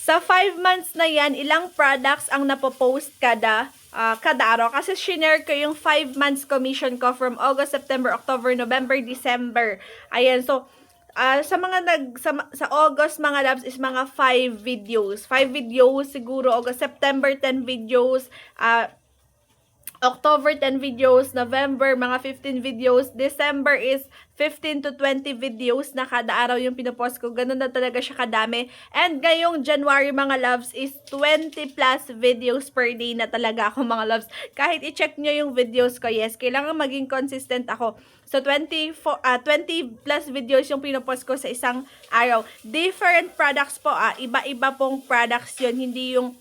Sa 5 months na yan, ilang products ang napopost kada araw. Kasi shinare ko yung 5 months commission ko from August, September, October, November, December. Ayan, so, sa August mga loves is mga 5 videos. 5 videos siguro, August, September 10 videos, October 10 videos, November mga 15 videos, December is 15 to 20 videos na kada araw yung pinopost ko. Ganun na talaga siya kadami. And ngayong January mga loves is 20 plus videos per day na talaga ako mga loves. Kahit i-check nyo yung videos ko, yes, kailangan maging consistent ako. So 20 plus videos yung pinopost ko sa isang araw. Different products po, iba-iba pong products yun, hindi yung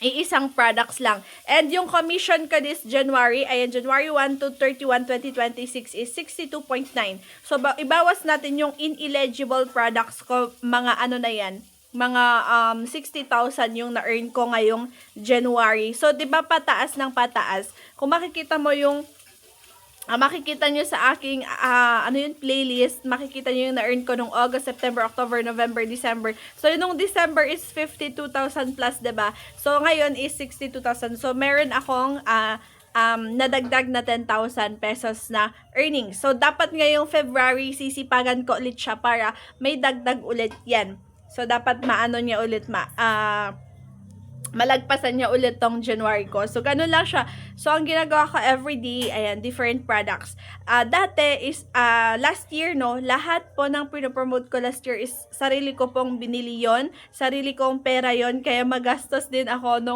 iisang products lang. And yung commission ko this January, ayan, January 1 to 31, 2026 is 62.9. So, ibawas natin yung ineligible products ko, mga ano na yan, mga 60,000 yung na-earn ko ngayong January. So, di ba pataas ng pataas? Kung makikita mo yung makikita nyo sa aking playlist, makikita nyo yung na-earn ko nung August, September, October, November, December. So, nung December is 52,000 plus, diba? So, ngayon is 62,000. So, meron akong nadagdag na 10,000 pesos na earnings. So, dapat ngayong February, sisipagan ko ulit siya para may dagdag ulit yan. So, dapat maano niya ulit, malagpasan niya ulit tong January ko. So, ganun lang siya. So, ang ginagawa ko everyday, ayan, different products. Dati is, last year, no, lahat po ng pinopromote ko last year is sarili ko pong binili yon, sarili kong pera yon, kaya magastos din ako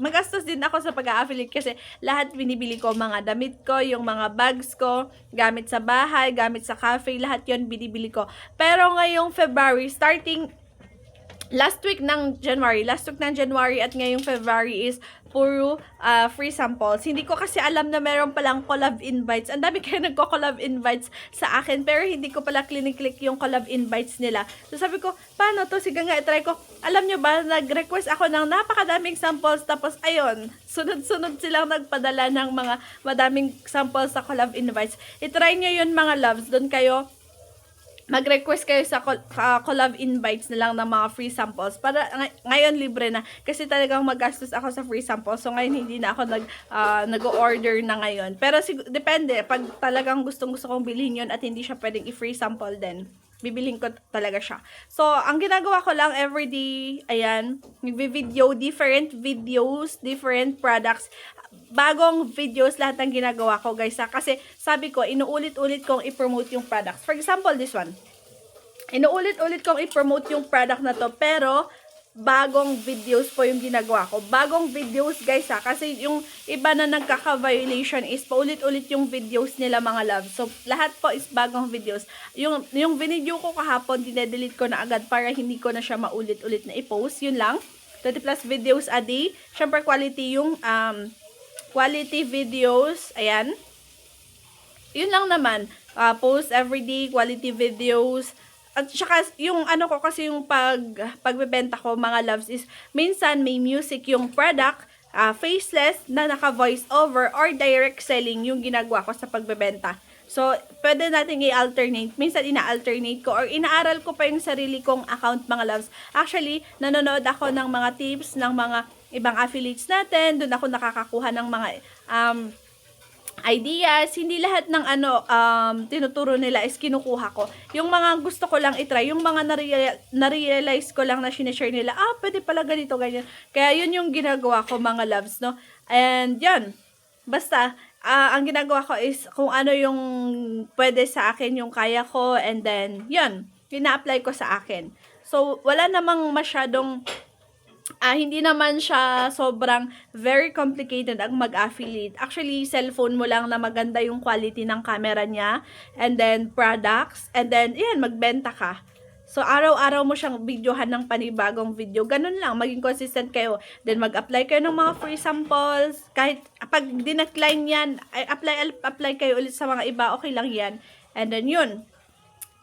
magastos din ako sa pag-a-affiliate kasi lahat binibili ko, mga damit ko, yung mga bags ko, gamit sa bahay, gamit sa cafe, lahat yon binibili ko. Pero ngayong February, starting last week ng January at ngayong February is puro free samples. Hindi ko kasi alam na meron palang collab invites. Ang dami kayo nagko-collab invites sa akin, pero hindi ko pala click yung collab invites nila. So sabi ko, paano to? Sige nga, try ko. Alam nyo ba, nag-request ako ng napakadaming samples, tapos ayun, sunod-sunod silang nagpadala ng mga madaming samples sa collab invites. I-try nyo yun mga loves. Doon kayo mag-request kayo sa collab invites na lang ng mga free samples. Para ngayon libre na. Kasi talagang magastos ako sa free samples. So ngayon hindi na ako nag-order na ngayon. Pero depende. Pag talagang gustong-gusto kong bilhin yun at hindi siya pwedeng i-free sample din, bibilhin ko talaga siya. So, ang ginagawa ko lang everyday, ayan, nagvi-video, different videos, different products, bagong videos, lahat ng ginagawa ko, guys, kasi sabi ko, inuulit-ulit kong i-promote yung products. For example, this one. Inuulit-ulit kong i-promote yung product na to, pero bagong videos po yung ginagawa ko. Bagong videos, guys, kasi yung iba na nagkaka-violation is paulit-ulit yung videos nila, mga love. So, lahat po is bagong videos. Yung video ko kahapon, dinedelete ko na agad para hindi ko na siya maulit-ulit na i-post. Yun lang. 20 plus videos a day. Syempre, quality yung quality videos. Ayan. Yun lang naman. Post everyday, quality videos. At saka, yung ano ko kasi yung pagbebenta ko, mga loves, is minsan may music yung product, faceless na naka-voice over, or direct selling yung ginagawa ko sa pagbebenta. So, pwede natin i-alternate. Minsan, ina-alternate ko or inaaral ko pa yung sarili kong account, mga loves. Actually, nanonood ako ng mga tips ng mga ibang affiliates natin. Doon ako nakakakuha ng mga ideas. Hindi lahat ng tinuturo nila is kinukuha ko. Yung mga gusto ko lang itry, yung mga na-realize ko lang na sinishare nila, pwede pala ganito, ganyan. Kaya yun yung ginagawa ko, mga loves, no? And yun, basta, ang ginagawa ko is kung ano yung pwede sa akin, yung kaya ko, and then, yun, ina-apply ko sa akin. So, wala namang masyadong hindi naman siya sobrang very complicated ang mag-affiliate. Actually, cellphone mo lang na maganda yung quality ng camera niya, and then products, and then, yan, magbenta ka. So, araw-araw mo siyang videohan ng panibagong video. Ganun lang, maging consistent kayo. Then, mag-apply kayo ng mga free samples. Kahit, pag dinecline yan, apply kayo ulit sa mga iba, okay lang yan. And then, yun.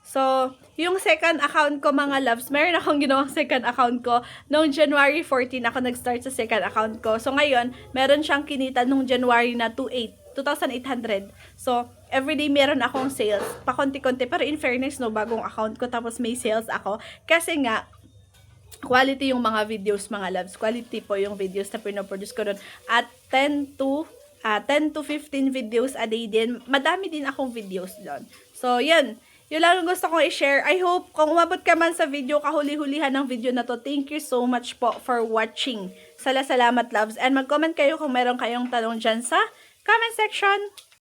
So, yung second account ko, mga loves, meron akong ginawang second account ko. Noong January 14, ako nag-start sa second account ko. So, ngayon, meron siyang kinita noong January na 2,800. So, everyday meron akong sales. Pakonti-konti. Pero in fairness, no, bagong account ko, tapos may sales ako. Kasi nga, quality yung mga videos, mga loves. Quality po yung videos na pinoproduce ko doon. At 10 to 15 videos a day din. Madami din akong videos doon. So, yun. Yun lang yung gusto kong i-share. I hope, kung umabot ka man sa video, kahuli-hulihan ng video na to, thank you so much po for watching. Salamat, loves. And mag-comment kayo kung meron kayong tanong dyan sa comment section.